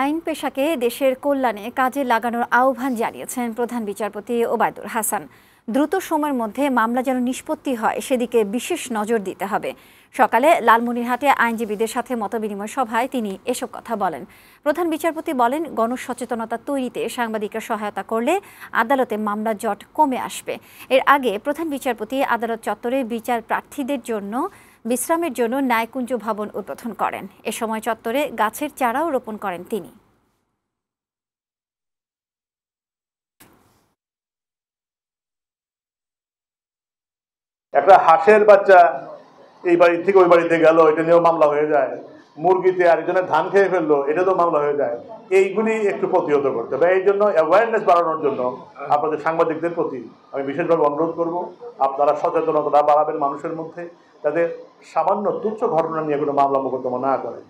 আইন পেশাকে দেশের কল্যাণে কাজে লাগানোর আহ্বান জানিয়েছেন প্রধান বিচারপতি ওবায়দুল হাসান। দ্রুত সময়ের মধ্যে মামলা যেন নিষ্পত্তি হয় সেদিকে বিশেষ নজর দিতে হবে। সকালে লালমনিরহাটে আইনজীবীদের সাথে মতবিনিময় সভায় তিনি এসব কথা বলেন। প্রধান বিচারপতি বলেন, গণসচেতনতা তৈরিতে সাংবাদিকরা সহায়তা করলে আদালতে মামলার জট কমে আসবে। এর আগে প্রধান বিচারপতি আদালত চত্বরে বিচার প্রার্থীদের জন্য বিশ্রামের জন্য ন্যায়কুঞ্জ ভবন উদ্বোধন করেন। এ সময় চত্বরে গাছের চারাও রোপণ করেন তিনি। একটা হাঁসের বাচ্চা এই বাড়ি থেকে ওই বাড়িতে গেল, এটা নিয়েও মামলা হয়ে যায়। মুরগিতে আরেকজনের ধান খেয়ে ফেললো, এটা তো মামলা হয়ে যায়। এইগুলি একটু প্রতিহত করতে হবে। এই জন্য অ্যাওয়ারনেস বাড়ানোর জন্য আপনাদের সাংবাদিকদের প্রতি আমি বিশেষভাবে অনুরোধ করব, আপনারা সচেতনতা বাড়াবেন মানুষের মধ্যে, তাদের সামান্য তুচ্ছ ঘটনা নিয়ে কোনো মামলা মোকদ্দমা না করে।